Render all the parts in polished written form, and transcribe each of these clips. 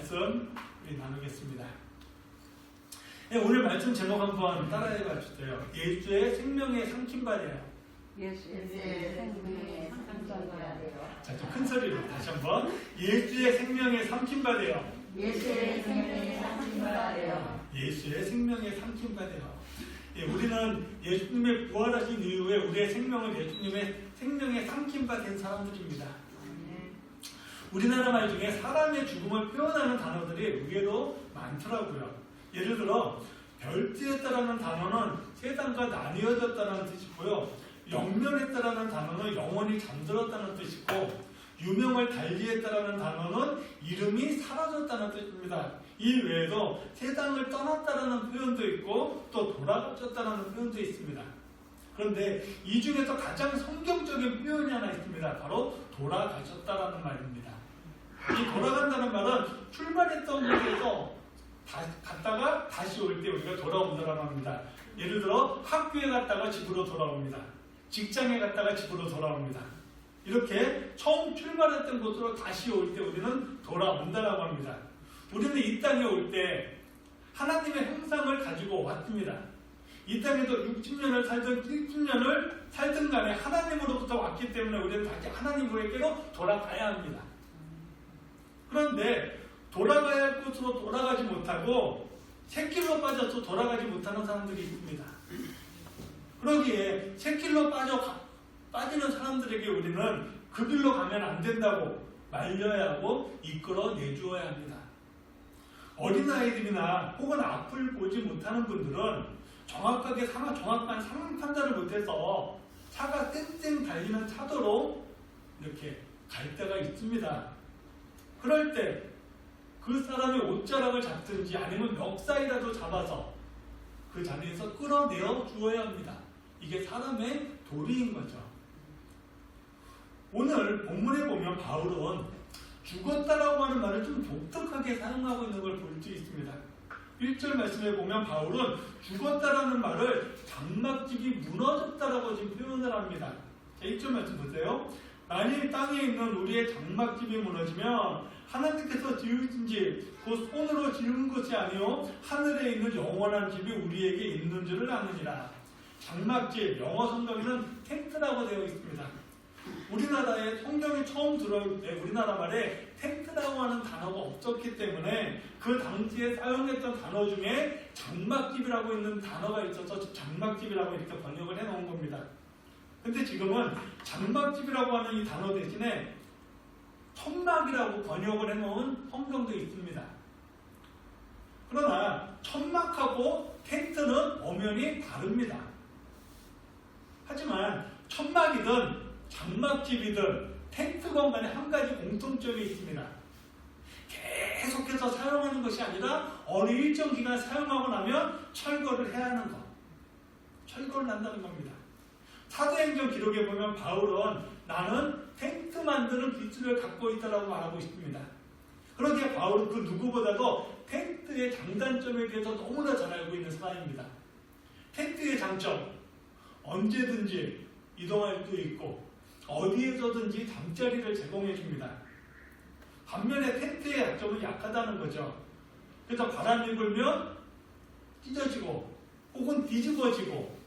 말씀 우리 나누겠습니다. 네, 오늘 말씀 제목 한번 따라해 봐주세요. 예수의 생명의 삼킴바래요. 예수의 생명의 삼킴바래요. 자, 좀 큰 소리로 다시 한번. 예수의 생명의 삼킴바래요. 예수의 생명의 삼킴바래요. 예수의 생명의 삼킴바래요. 예, 우리는 예수님의 부활하신 이후에 우리의 생명을 예수님의 생명의 삼킴바 된 사람들입니다. 우리나라 말 중에 사람의 죽음을 표현하는 단어들이 의외로 많더라고요. 예를 들어 별지했다라는 단어는 세상과 나뉘어졌다는 뜻이고요. 영면했다라는 단어는 영원히 잠들었다는 뜻이고, 유명을 달리했다라는 단어는 이름이 사라졌다는 뜻입니다. 이 외에도 세상을 떠났다라는 표현도 있고 또 돌아가셨다라는 표현도 있습니다. 그런데 이 중에서 가장 성경적인 표현이 하나 있습니다. 바로 돌아가셨다라는 말입니다. 이 돌아간다는 말은 출발했던 곳에서 갔다가 다시 올 때 우리가 돌아온다라고 합니다. 예를 들어 학교에 갔다가 집으로 돌아옵니다. 직장에 갔다가 집으로 돌아옵니다. 이렇게 처음 출발했던 곳으로 다시 올 때 우리는 돌아온다라고 합니다. 우리는 이 땅에 올 때 하나님의 형상을 가지고 왔습니다. 이 땅에도 60년을 살든 70년을 살든 간에 하나님으로부터 왔기 때문에 우리는 다시 하나님에게로 돌아가야 합니다. 그런데 돌아가야 할 곳으로 돌아가지 못하고 새길로 빠져서 돌아가지 못하는 사람들이 있습니다. 그러기에 새길로 빠지는 사람들에게 우리는 그 길로 가면 안 된다고 말려야 하고 이끌어 내주어야 합니다. 어린아이들이나 혹은 앞을 보지 못하는 분들은 정확한 상황 판단을 못해서 차가 쌩쌩 달리는 차도로 이렇게 갈 때가 있습니다. 그럴 때 그 사람의 옷자락을 잡든지 아니면 멱살이라도 잡아서 그 자리에서 끌어내어 주어야 합니다. 이게 사람의 도리인 거죠. 오늘 본문에 보면 바울은 죽었다라고 하는 말을 좀 독특하게 사용하고 있는 걸 볼 수 있습니다. 1절 말씀에 보면 바울은 죽었다라는 말을 장막집이 무너졌다라고 지금 표현을 합니다. 자, 1절 말씀 보세요. 만일 땅에 있는 우리의 장막집이 무너지면 하나님께서 지으신 집, 곧 손으로 지은 것이 아니요 하늘에 있는 영원한 집이 우리에게 있는 줄을 아느니라. 장막집, 영어 성경에는 텐트라고 되어 있습니다. 우리나라에 성경이 처음 들어올 때 우리나라 말에 텐트라고 하는 단어가 없었기 때문에 그 당시에 사용했던 단어 중에 장막집이라고 있는 단어가 있어서 장막집이라고 이렇게 번역을 해놓은 겁니다. 근데 지금은 장막집이라고 하는 이 단어 대신에 천막이라고 번역을 해놓은 성경도 있습니다. 그러나 천막하고 텐트는 엄연히 다릅니다. 하지만 천막이든 장막집이든 텐트건 간에 한 가지 공통점이 있습니다. 계속해서 사용하는 것이 아니라 어느 일정 기간 사용하고 나면 철거를 해야 하는 것. 철거를 한다는 겁니다. 사도행전 기록에 보면 바울은 나는 텐트 만드는 기술을 갖고 있다라고 말하고 있습니다. 그러기에 바울은 그 누구보다도 텐트의 장단점에 대해서 너무나 잘 알고 있는 사람입니다. 텐트의 장점, 언제든지 이동할 수 있고 어디에서든지 잠자리를 제공해 줍니다. 반면에 텐트의 약점은 약하다는 거죠. 그래서 바람이 불면 찢어지고 혹은 뒤집어지고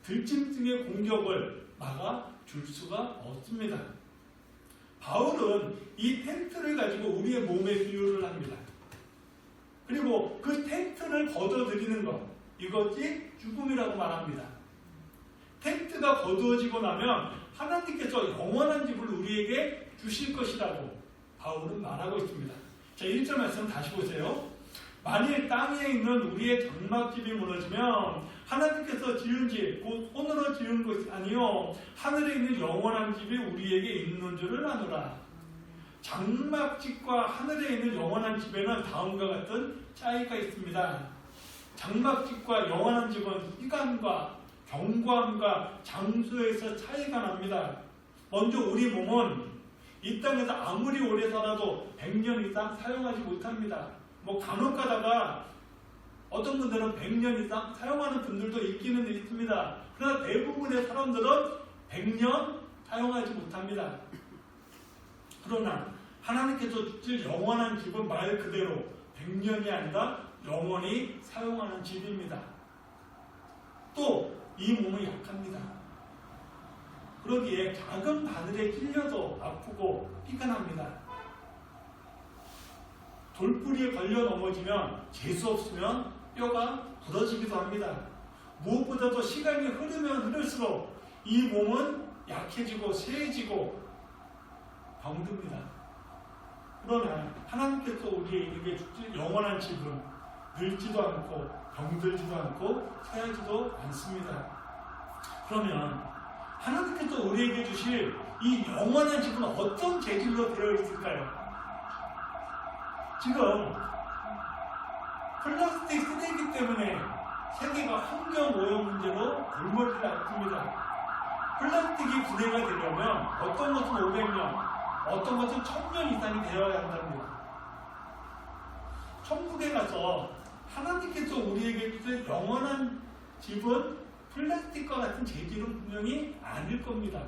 들짐 등의 공격을 막아줄 수가 없습니다. 바울은 이 텐트를 가지고 우리의 몸에 비유를 합니다. 그리고 그 텐트를 걷어들이는 것, 이것이 죽음이라고 말합니다. 텐트가 거두어지고 나면 하나님께서 영원한 집을 우리에게 주실 것이라고 바울은 말하고 있습니다. 자, 1절 말씀 다시 보세요. 만일 땅에 있는 우리의 장막집이 무너지면 하나님께서 지은 집, 곧 손으로 지은 것이 아니요 하늘에 있는 영원한 집이 우리에게 있는 줄을 아노라. 장막집과 하늘에 있는 영원한 집에는 다음과 같은 차이가 있습니다. 장막집과 영원한 집은 시간과 경관과 장소에서 차이가 납니다. 먼저 우리 몸은 이 땅에서 아무리 오래 살아도 100년 이상 사용하지 못합니다. 간혹 가다가 어떤 분들은 100년 이상 사용하는 분들도 있기는 있습니다. 그러나 대부분의 사람들은 100년 사용하지 못합니다. 그러나 하나님께서 주실 영원한 집은 말 그대로 100년이 아니라 영원히 사용하는 집입니다. 또 이 몸은 약합니다. 그러기에 작은 바늘에 찔려도 아프고 피가 납니다. 돌뿌리에 걸려 넘어지면 재수 없으면 뼈가 부러지기도 합니다. 무엇보다도 시간이 흐르면 흐를수록 이 몸은 약해지고 쇠해지고 병듭니다. 그러나 하나님께서 우리에게 주신 영원한 집은 늙지도 않고 병들지도 않고 쇠하지도 않습니다. 그러면 하나님께서 우리에게 주실 이 영원한 집은 어떤 재질로 되어 있을까요? 지금 플라스틱 쓰레기 때문에 세계가 환경오염 문제로 골머리를 앓습니다. 플라스틱이 분해가 되려면 어떤 것은 500년, 어떤 것은 1000년 이상이 되어야 한답니다. 천국에 가서 하나님께서 우리에게 주신 영원한 집은 플라스틱과 같은 재질은 분명히 아닐 겁니다.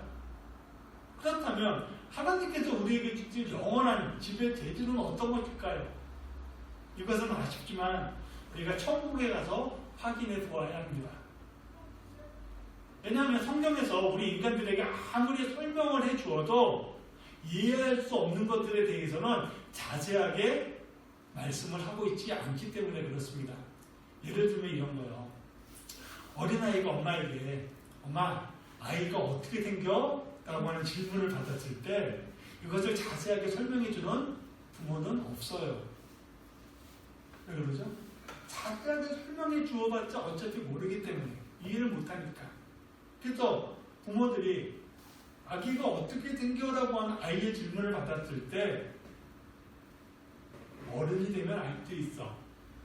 그렇다면 하나님께서 우리에게 주신 영원한 집의 재질은 어떤 것일까요? 이것은 아쉽지만 우리가 천국에 가서 확인해 보아야 합니다. 왜냐하면 성경에서 우리 인간들에게 아무리 설명을 해 주어도 이해할 수 없는 것들에 대해서는 자세하게 말씀을 하고 있지 않기 때문에 그렇습니다. 예를 들면 이런 거요. 어린아이가 엄마에게 엄마, 아이가 어떻게 생겨? 라고 하는 질문을 받았을 때 이것을 자세하게 설명해 주는 부모는 없어요. 왜 그러죠? 자세하게 설명해 주어봤자 어차피 모르기 때문에 이해를 못하니까. 그래서 부모들이 아기가 어떻게 생겨라고 하는 아이의 질문을 받았을 때 어른이 되면 알 수 있어.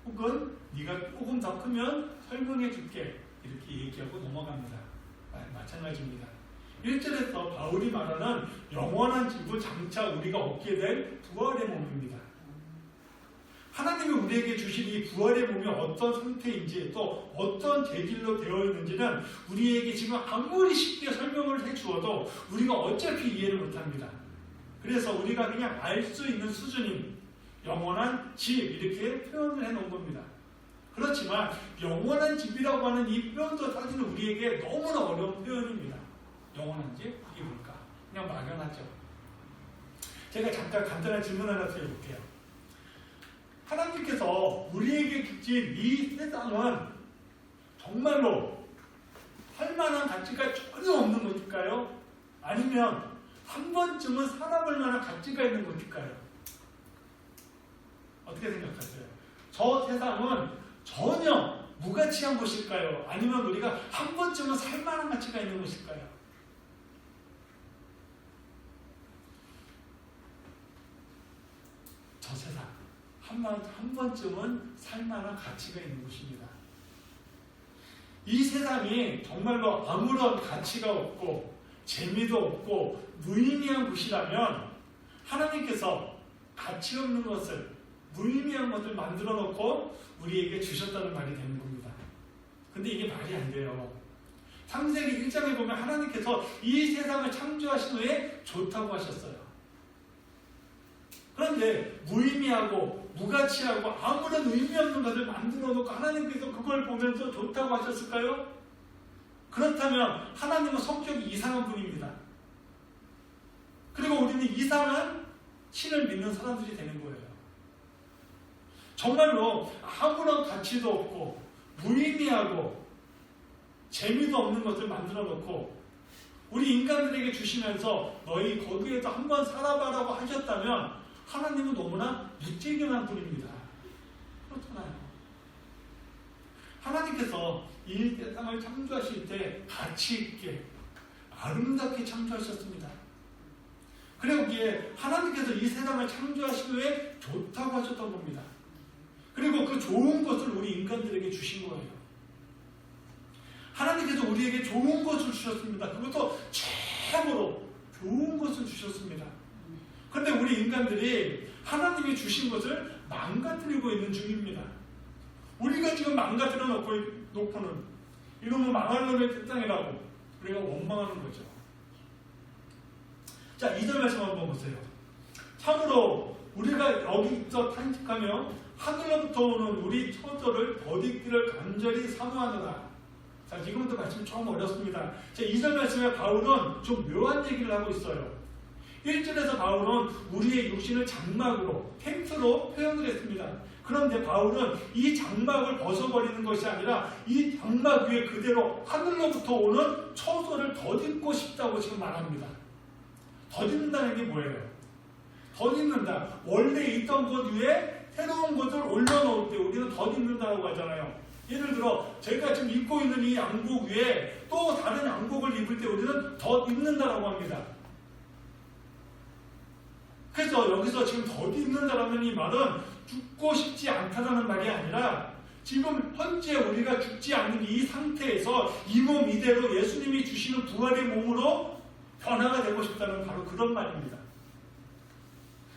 혹은 네가 조금 더 크면 설명해 줄게. 이렇게 얘기하고 넘어갑니다. 마찬가지입니다. 1절에서 바울이 말하는 영원한 집은 장차 우리가 얻게 될 부활의 몸입니다. 하나님이 우리에게 주신 이 부활의 몸이 어떤 상태인지 또 어떤 재질로 되어 있는지는 우리에게 지금 아무리 쉽게 설명을 해 주어도 우리가 어차피 이해를 못합니다. 그래서 우리가 그냥 알 수 있는 수준인 영원한 집 이렇게 표현을 해놓은 겁니다. 그렇지만 영원한 집이라고 하는 이 표현도 사실은 우리에게 너무나 어려운 표현입니다. 영원한 집? 이게 뭘까? 그냥 막연하죠. 제가 잠깐 간단한 질문 하나 드려볼게요. 하나님께서 우리에게 주신 이 세상은 정말로 할 만한 가치가 전혀 없는 것일까요? 아니면 한 번쯤은 살아볼 만한 가치가 있는 것일까요? 어떻게 생각하세요? 저 세상은 전혀 무가치한 것일까요? 아니면 우리가 한 번쯤은 살 만한 가치가 있는 것일까요? 저 세상 한 번쯤은 살 만한 가치가 있는 것입니다. 이 세상이 정말로 아무런 가치가 없고 재미도 없고 무의미한 곳이라면 하나님께서 가치 없는 것을 무의미한 것을 만들어 놓고 우리에게 주셨다는 말이 되는 겁니다. 근데 이게 말이 안 돼요. 창세기 1장에 보면 하나님께서 이 세상을 창조하신 후에 좋다고 하셨어요. 그런데 무의미하고 무가치하고 아무런 의미 없는 것을 만들어 놓고 하나님께서 그걸 보면서 좋다고 하셨을까요? 그렇다면 하나님은 성격이 이상한 분입니다. 그리고 우리는 이상한 신을 믿는 사람들이 되는 거예요. 정말로 아무런 가치도 없고 무의미하고 재미도 없는 것을 만들어 놓고 우리 인간들에게 주시면서 너희 거기에서 한번 살아봐라고 하셨다면 하나님은 너무나 무책임한 분입니다. 그렇잖아요. 하나님께서 이 세상을 창조하실 때 가치 있게 아름답게 창조하셨습니다. 그리고 거기에 하나님께서 이 세상을 창조하신 후에 좋다고 하셨던 겁니다. 그리고 그 좋은 것을 우리 인간들에게 주신 거예요. 하나님께서 우리에게 좋은 것을 주셨습니다. 그것도 최고로 좋은 것을 주셨습니다. 그런데 우리 인간들이 하나님이 주신 것을 망가뜨리고 있는 중입니다. 우리가 지금 망가뜨려 놓고는 이놈은 망할 놈의 세상이라고 우리가 원망하는 거죠. 자, 2절 말씀 한번 보세요. 참으로 우리가 여기서 탄식하며 하늘로부터 오는 우리 처소를 덧입기를 간절히 사모하노라. 자, 지금부터 말씀 조금 어렵습니다. 자, 2절 말씀에 바울은 좀 묘한 얘기를 하고 있어요. 1절에서 바울은 우리의 육신을 장막으로, 텐트로 표현을 했습니다. 그런데 바울은 이 장막을 벗어버리는 것이 아니라 이 장막 위에 그대로 하늘로부터 오는 처소를 덧입고 싶다고 지금 말합니다. 덧입는다는 게 뭐예요? 덧입는다. 원래 있던 것 위에 새로운 것을 올려놓을 때 우리는 덧입는다고 하잖아요. 예를 들어 제가 지금 입고 있는 이 양복 위에 또 다른 양복을 입을 때 우리는 덧입는다라고 합니다. 그래서 여기서 지금 덧입는다라는 이 말은 죽고 싶지 않다라는 말이 아니라 지금 현재 우리가 죽지 않는 이 상태에서 이 몸 이대로 예수님이 주시는 부활의 몸으로 변화가 되고 싶다는 바로 그런 말입니다.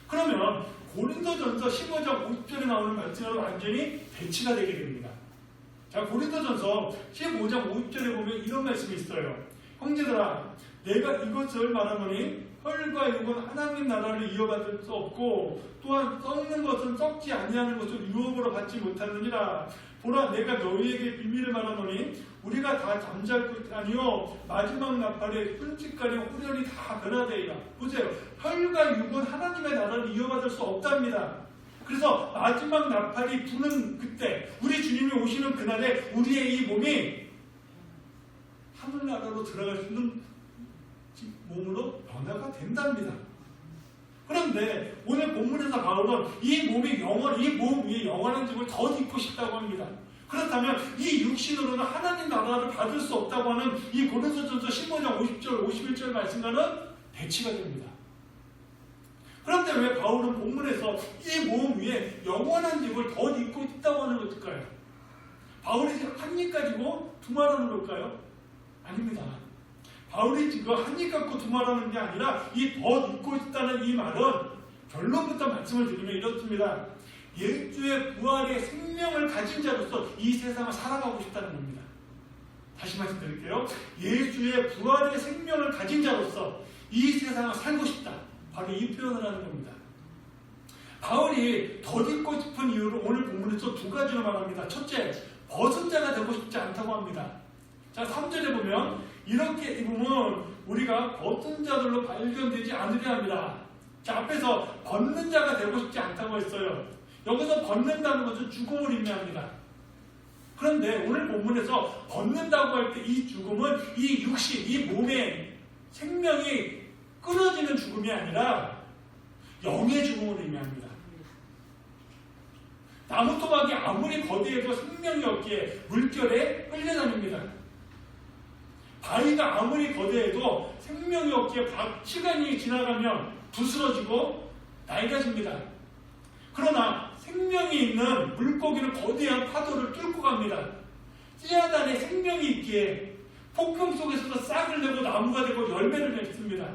그러면 고린도전서 15장 50절에 나오는 말씀으로 완전히 배치가 되게 됩니다. 자, 고린도전서 15장 50절에 보면 이런 말씀이 있어요. 형제들아, 내가 이것을 말하노니 혈과 육은 하나님 나라를 이어받을 수 없고 또한 썩는 것은 썩지 아니하는 것을 유업으로 받지 못하느니라. 보라, 내가 너희에게 비밀을 말하노니 우리가 다 잠잘 것이 아니요 마지막 나팔에 끈질까지 후련이 다 변화되리라. 보세요. 혈과 육은 하나님의 나라를 이어받을 수 없답니다. 그래서 마지막 나팔이 부는 그때 우리 주님이 오시는 그날에 우리의 이 몸이 하늘나라로 들어갈 수 있는 몸으로 변화가 된답니다. 그런데 오늘 본문에서 바울은 이 몸 위에 영원한 집을 덧입고 싶다고 합니다. 그렇다면 이 육신으로는 하나님 나라를 받을 수 없다고 하는 이 고린도전서 15장 50절 51절 말씀과는 배치가 됩니다. 그런데 왜 바울은 본문에서 이 몸 위에 영원한 집을 덧입고 있다고 하는 것일까요? 바울이 한 입 가지고 두말하는 걸까요? 아닙니다. 바울이 지금 한 입 갖고 두말하는 게 아니라 이 덧입고 있다는 이 말은 결론부터 말씀을 드리면 이렇습니다. 예수의 부활의 생명을 가진 자로서 이 세상을 살아가고 싶다는 겁니다. 다시 말씀드릴게요. 예수의 부활의 생명을 가진 자로서 이 세상을 살고 싶다. 바로 이 표현을 하는 겁니다. 바울이 덧입고 싶은 이유를 오늘 본문에서 두 가지로 말합니다. 첫째, 벗은 자가 되고 싶지 않다고 합니다. 자, 3절에 보면 이렇게 입으면 우리가 벗은 자들로 발견되지 않으려 합니다. 자, 앞에서 벗는 자가 되고 싶지 않다고 했어요. 여기서 벗는다는 것은 죽음을 의미합니다. 그런데 오늘 본문에서 벗는다고 할 때 이 죽음은 이 육신, 이 몸의 생명이 끊어지는 죽음이 아니라 영의 죽음을 의미합니다. 나무 토막이 아무리 거대해도 생명이 없기에 물결에 끌려다닙니다. 바위가 아무리 거대해도 생명이 없기에 시간이 지나가면 부스러지고 낡아집니다. 그러나 생명이 있는 물고기는 거대한 파도를 뚫고 갑니다. 씨앗 안에 생명이 있기에 폭풍 속에서도 싹을 내고 나무가 되고 열매를 맺습니다.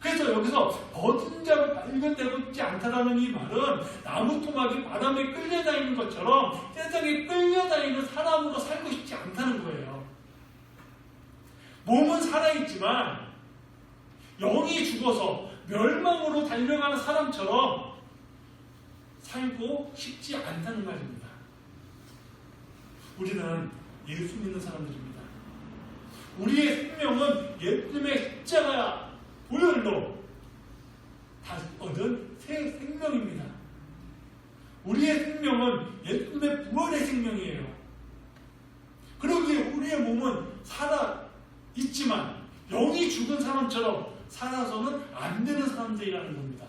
그래서 여기서 벗은 자로 발견되고 있지 않다라는 이 말은 나무 토막이 바람에 끌려다니는 것처럼 세상에 끌려다니는 사람으로 살고 싶지 않다는 거예요. 몸은 살아있지만 영이 죽어서 멸망으로 달려가는 사람처럼 살고 싶지 않다는 말입니다. 우리는 예수 믿는 사람들입니다. 우리의 생명은 예수님의 십자가 보혈로 다시 얻은 새 생명입니다. 우리의 생명은 예수님의 부활의 생명이에요. 그러기에 우리의 몸은 살아있지만 영이 죽은 사람처럼 살아서는 안 되는 사람들이라는 겁니다.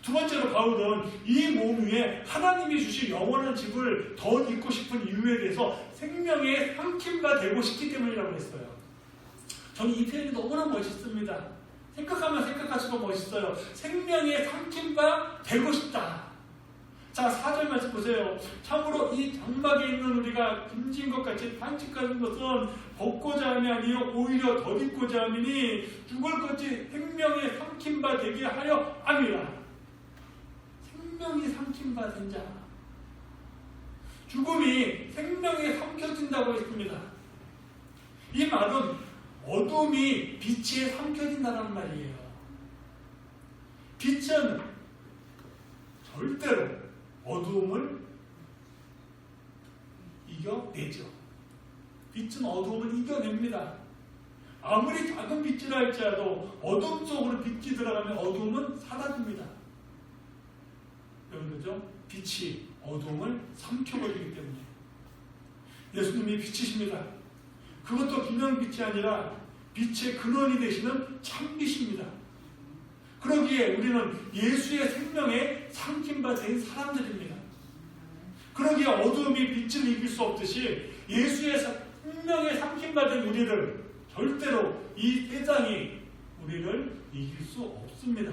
두 번째로 바울은 이 몸 위에 하나님이 주신 영원한 집을 덧입고 싶은 이유에 대해서 생명의 삼킴바 되고 싶기 때문이라고 했어요. 저는 이 표현이 너무나 멋있습니다. 생각하면 생각할수록 멋있어요. 생명의 삼킴바 되고 싶다. 자, 4절 말씀 보세요. 참으로 이 장막에 있는 우리가 빚진 것 같이 탄식하는 것은 벗고자 함이 아니요 오히려 덧입고자 함이니 죽을 것이 생명의 삼킴바 되게 하여 함이라. 생명이 삼킴바 된 자. 죽음이 생명에 삼켜진다고 했습니다. 이 말은 어둠이 빛에 삼켜진다는 말이에요. 빛은 절대로 어두움을 이겨내죠. 빛은 어두움을 이겨냅니다. 아무리 작은 빛이라 할지라도 어둠 속으로 빛이 들어가면 어두움은 사라집니다. 그죠? 빛이 어두움을 삼켜버리기 때문에 예수님이 빛이십니다. 그것도 그냥 빛이 아니라 빛의 근원이 되시는 참빛입니다. 그러기에 우리는 예수의 생명에 삼킴바 된 사람들입니다. 그러기에 어두움이 빛을 이길 수 없듯이 예수의 생명에 삼킴받은 우리를 절대로 이 세상이 우리를 이길 수 없습니다.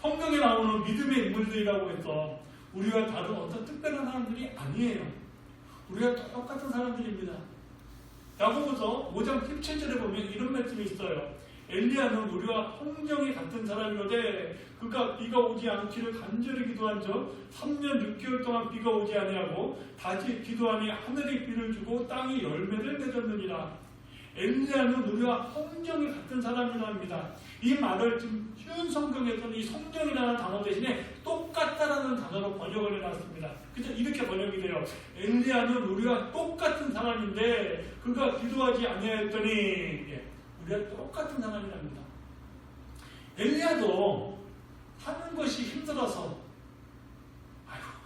성경에 나오는 믿음의 인물들이라고 해서 우리와 다른 어떤 특별한 사람들이 아니에요. 우리가 똑같은 사람들입니다. 야고보서 5장 17절에 보면 이런 말씀이 있어요. 엘리야는 우리와 성경이 같은 사람이로되 그가 비가 오지 않기를 간절히 기도한 적 3년 6개월 동안 비가 오지 아니하고 다시 기도하니 하늘이 비를 주고 땅이 열매를 맺었느니라. 엘리야는 우리와 성경이 같은 사람이라 합니다. 이 말을 지금 쉬운 성경에서는 이 성경이라는 단어 대신에 똑같다라는 단어로 번역을 해놨습니다. 그죠? 이렇게 번역이 돼요. 엘리야는 우리와 똑같은 사람인데 그가 기도하지 아니하였더니 우리가 똑같은 사람이랍니다. 엘리야도 사는 것이 힘들어서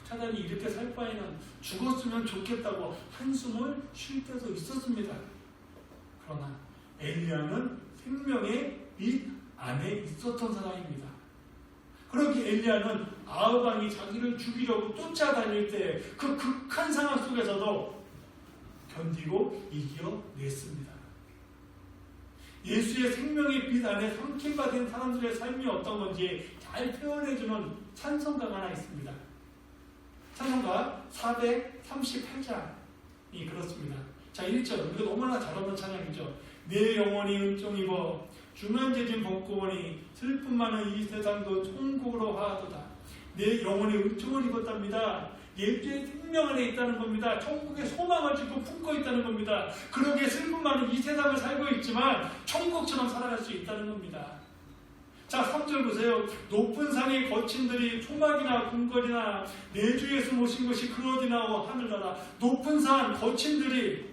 차라리 이렇게 살 바에는 죽었으면 좋겠다고 한숨을 쉴 때도 있었습니다. 그러나 엘리야는 생명의 빛 안에 있었던 사람입니다. 그렇게 엘리야는 아합 왕이 자기를 죽이려고 쫓아다닐 때 그 극한 상황 속에서도 견디고 이겨냈습니다. 예수의 생명의 빛 안에 삼킴받은 사람들의 삶이 어떤 건지 잘 표현해주는 찬송가가 하나 있습니다. 찬송가 438장이 그렇습니다. 자, 1절. 이거 너무나 잘 없는 찬양이죠. 내 영혼이 은총 입어 중한재진 벗고 오니 슬픔 많은 이 세상도 천국으로 화하도다. 내 영혼이 은총을 입었답니다. 예수의 생명 안에 있다는 겁니다. 천국의 소망을 짓고 품고 있다는 겁니다. 그러기에 슬픔 많은 이 세상을 살고 있지만 천국처럼 살아갈 수 있다는 겁니다. 자, 3절 보세요. 높은 산의 거친들이 초막이나 궁궐이나 내 주에서 모신 것이 그러디나오 하늘나라. 높은 산 거친들이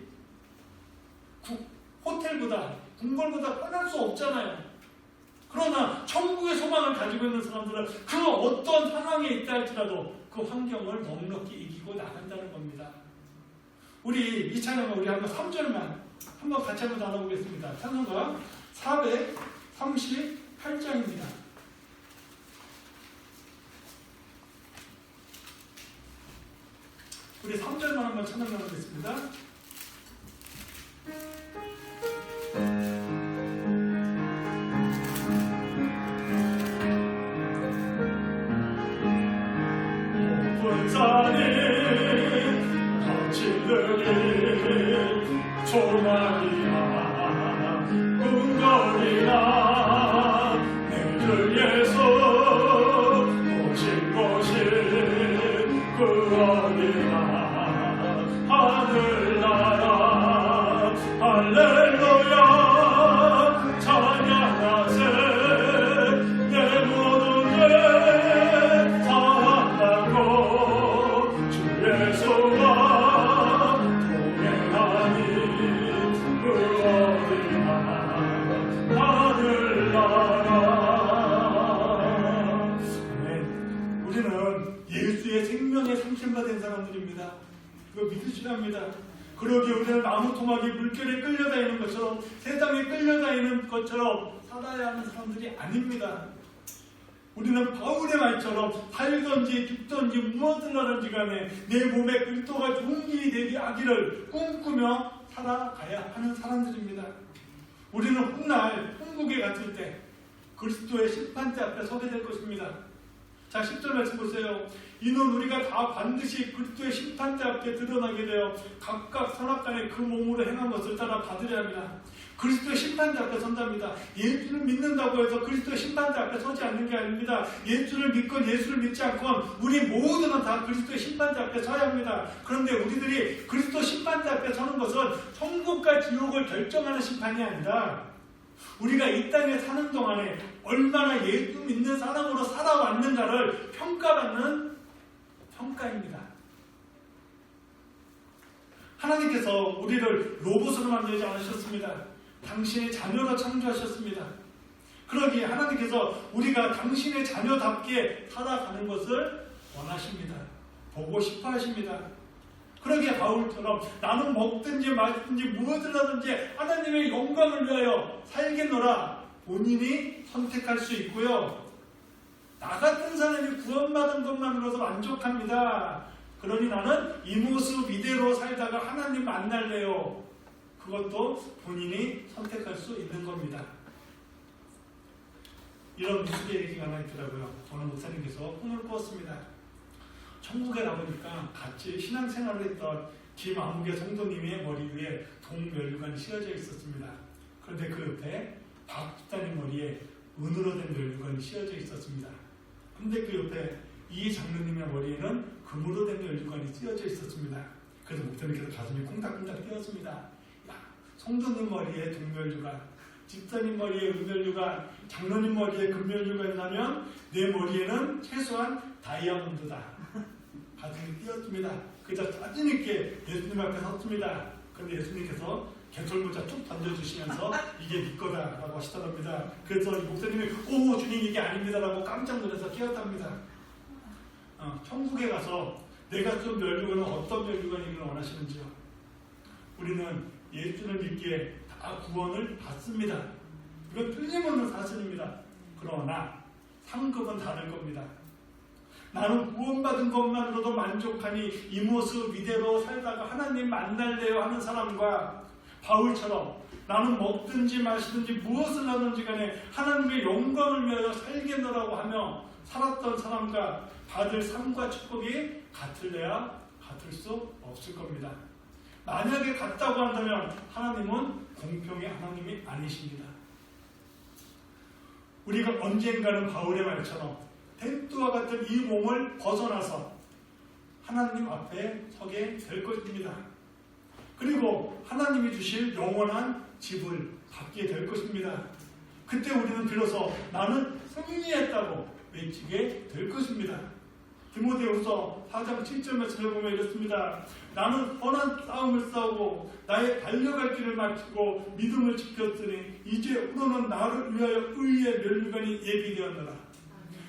호텔보다 궁궐보다 편할 수 없잖아요. 그러나 천국의 소망을 가지고 있는 사람들은 그 어떤 상황에 있다 할지라도 그 환경을 넉넉히 이기고 나간다는 겁니다. 우리 이 찬양은 우리 한번 3절만 한번 같이 한번 나눠보겠습니다. 찬송가 438장입니다. 우리 3절만 한번 찬양 나누겠습니다. 소망이나 궁궐이나 내 주에서 오신 것이 그 어디나 하늘나라 할렐루야 찬양하세 내 모든 죄 사랑하고 주의 소망 생명에 삼킴받은 사람들입니다. 그거 믿으셔야 합니다. 그러기에 우리는 나무 토막이 물결에 끌려다니는 것처럼 세상에 끌려다니는 것처럼 살아야 하는 사람들이 아닙니다. 우리는 바울의 말처럼 살든지 죽든지 무엇을 하든지 간에 내 몸에 그리스도가 좋은 길이 되게 하기를 꿈꾸며 살아가야 하는 사람들입니다. 우리는 훗날 천국에 갔을 때 그리스도의 심판대 앞에 서게 될 것입니다. 자, 10절 말씀 보세요. 이는 우리가 다 반드시 그리스도의 심판대 앞에 드러나게 되어 각각 선악간에 그 몸으로 행한 것을 따라 받으려 합니다. 그리스도의 심판대 앞에 선답니다. 예수를 믿는다고 해서 그리스도의 심판대 앞에 서지 않는 게 아닙니다. 예수를 믿건 예수를 믿지 않건 우리 모두는 다 그리스도의 심판대 앞에 서야 합니다. 그런데 우리들이 그리스도 심판대 앞에 서는 것은 천국과 지옥을 결정하는 심판이 아니라 우리가 이 땅에 사는 동안에 얼마나 예수 믿는 사람으로 살아왔는가를 평가받는 평가입니다. 하나님께서 우리를 로봇으로 만들지 않으셨습니다. 당신의 자녀로 창조하셨습니다. 그러기에 하나님께서 우리가 당신의 자녀답게 살아가는 것을 원하십니다. 보고 싶어 하십니다. 그러기에 바울처럼 나는 먹든지 마시든지 무엇을 하든지 하나님의 영광을 위하여 살겠노라 본인이 선택할 수 있고요. 나 같은 사람이 구원받은 것만으로도 만족합니다. 그러니 나는 이 모습 이대로 살다가 하나님 만날래요. 그것도 본인이 선택할 수 있는 겁니다. 이런 무수의 얘기가 하나 있더라고요. 어느 목사님께서 꿈을 꾸었습니다. 천국에 가보니까 같이 신앙생활을 했던 김아무개 성도님의 머리 위에 동면류관이 씌워져 있었습니다. 그런데 그 옆에 박 집사님 머리에 은으로 된 면류관이 씌워져 있었습니다. 그런데 그 옆에 이 장로님의 머리에는 금으로 된 면류관이 씌워져 있었습니다. 그래서 목사님께서 가슴이 콩닥콩닥 뛰었습니다. 야, 성도님 머리에 동면류관, 집사님 머리에 은면류관, 장로님 머리에 금면류관이라면 내 머리에는 최소한 다이아몬드다. 가슴이 뛰었습니다. 그저 자신 있게 예수님 앞에 섰습니다. 그런데 예수님께서 개털모자 툭 던져주시면서 이게 네 거다라고 하시더랍니다. 그래서 이 목사님이 오 주님 이게 아닙니다라고 깜짝 놀라서 깨었답니다. 천국에 가서 내가 좀 면류관은 어떤 면류관이기를 원하시는지요? 우리는 예수를 믿기에 다 구원을 받습니다. 이건 틀림없는 사실입니다. 그러나 상급은 다를 겁니다. 나는 구원받은 것만으로도 만족하니 이 모습 이대로 살다가 하나님 만날래요 하는 사람과 바울처럼 나는 먹든지 마시든지 무엇을 하든지 간에 하나님의 영광을 위하여 살겠노라고 하며 살았던 사람과 받을 삶과 축복이 같을래야 같을 수 없을 겁니다. 만약에 같다고 한다면 하나님은 공평의 하나님이 아니십니다. 우리가 언젠가는 바울의 말처럼 텐트와 같은 이 몸을 벗어나서 하나님 앞에 서게 될 것입니다. 그리고 하나님이 주실 영원한 집을 받게 될 것입니다. 그때 우리는 비로소 나는 승리했다고 외치게 될 것입니다. 디모데후서 4장 7절 말씀을 보면 이렇습니다. 나는 선한 싸움을 싸우고 나의 달려갈 길을 마치고 믿음을 지켰으니 이제 후로는 나를 위하여 의의 면류관이 예비되었노라.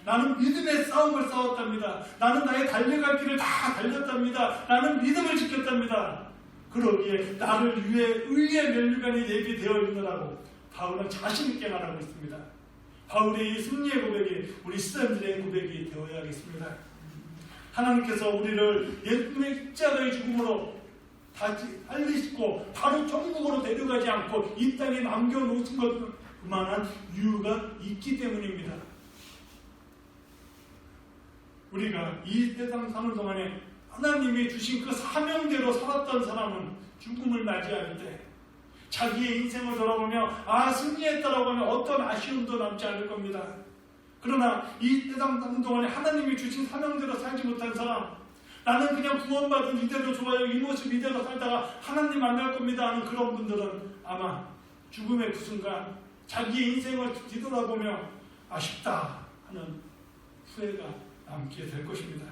나는 믿음의 싸움을 싸웠답니다. 나는 나의 달려갈 길을 다 달렸답니다. 나는 믿음을 지켰답니다. 그러기에 나를 위해 의의 면류관이 예비되어 있노라고 바울은 자신 있게 말하고 있습니다. 바울의 이 승리의 고백이 우리 시사람들의 고백이 되어야겠습니다. 하나님께서 우리를 예수님의 십자가의 죽음으로 다시 살리시고 바로 천국으로 데려가지 않고 이 땅에 남겨놓으신 것만한 이유가 있기 때문입니다. 우리가 이 세상 사는 동안에 하나님이 주신 그 사명대로 살았던 사람은 죽음을 맞이할 때 자기의 인생을 돌아보며 승리했다라고 하면 어떤 아쉬움도 남지 않을 겁니다. 그러나 이 세상 사는 동안에 하나님이 주신 사명대로 살지 못한 사람, 나는 그냥 구원받은 이대로 좋아요, 이 모습 이대로 살다가 하나님 만날 겁니다 하는 그런 분들은 아마 죽음의 그 순간 자기의 인생을 뒤돌아보며 아쉽다 하는 후회가 남게 될 것입니다.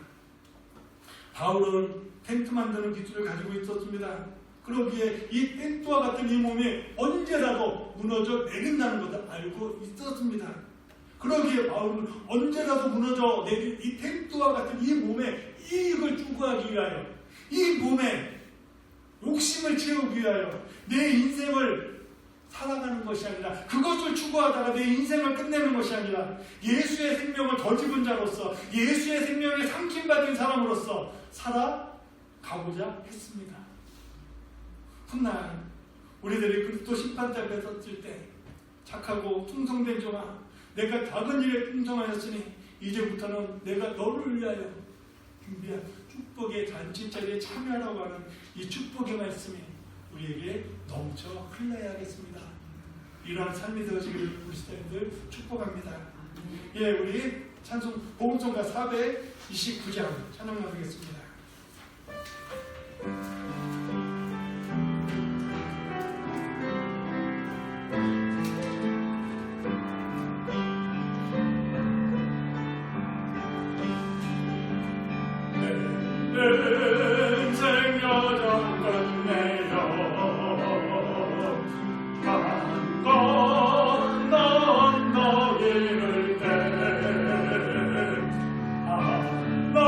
바울은 텐트 만드는 기술을 가지고 있었습니다. 그러기에 이 텐트와 같은 이 몸이 언제라도 무너져 내린다는 것을 알고 있었습니다. 그러기에 바울은 언제라도 무너져 내릴 이 텐트와 같은 이 몸에 이익을 추구하기 위하여, 이 몸에 욕심을 채우기 위하여 내 인생을 살아가는 것이 아니라, 그것을 추구하다가 내 인생을 끝내는 것이 아니라 예수의 생명을 더 집은 자로서, 예수의 생명에 상심받은 사람으로서 살아가고자 했습니다. 훗날 우리들이 그리스도 심판대 앞에 섰을 때 착하고 충성된 종아, 내가 작은 일에 충성하였으니 이제부터는 내가 너를 위하여 준비한 축복의 잔치자리에 참여하라고 하는 이 축복의 말씀이 우리에게 넘쳐 흘러야겠습니다. 이러한 삶이 되어지기를 우리 시대님들 축복합니다. 예, 우리 찬송 복음성가 429장 찬양 나누겠습니다. 생여정 끝내려 강건 너희를 때 넌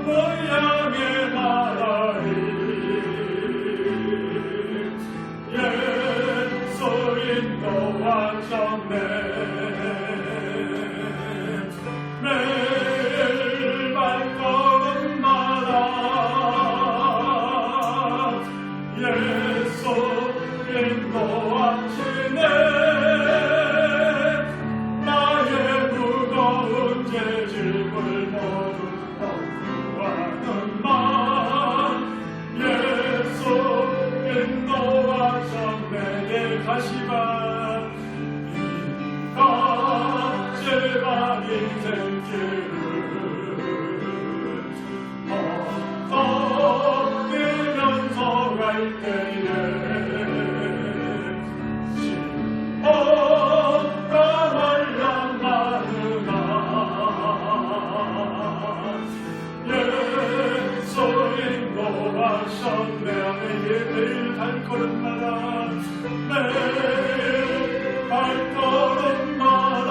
모양의 나라리 예수인도 하셨네 매일 발걸음마다 예수 인도하시네 나의 무거운 죄짐을 모두 덕구하는 맘 예수 인도하셨네 내 가시가 제발 인생길을 걷으면서 갈 때에 심어가 말랑 마르나 예수 인도하셨네 매일 발걸음마다 매일 발걸음마다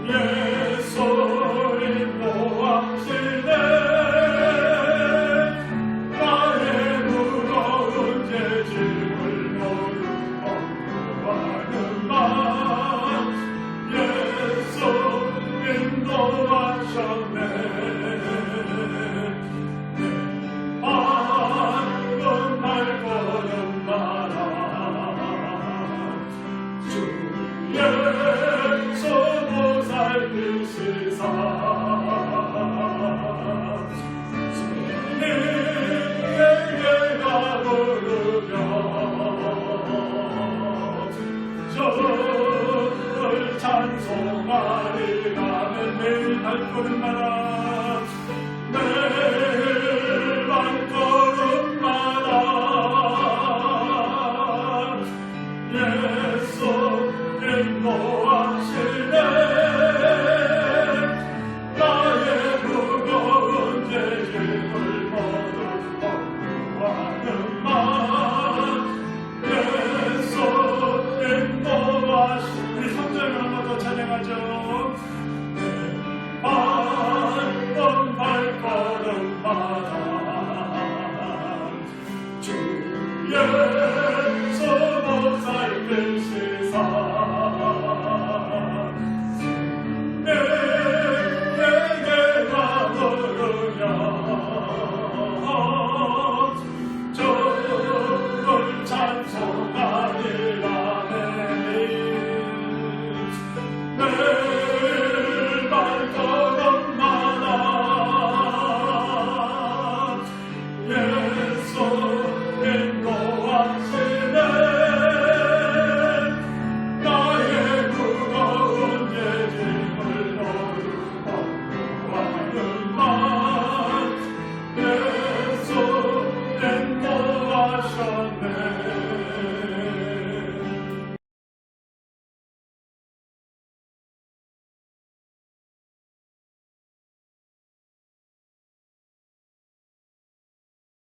예수 인도하시네 나의 무거운 죄짐을 모두 엉구하는 맘 예수 인도하셨네 방금 발걸음마다 주 예수 보살피시사 주님에게가 부르며 저를 찬송하리 가는 매일 발걸음마다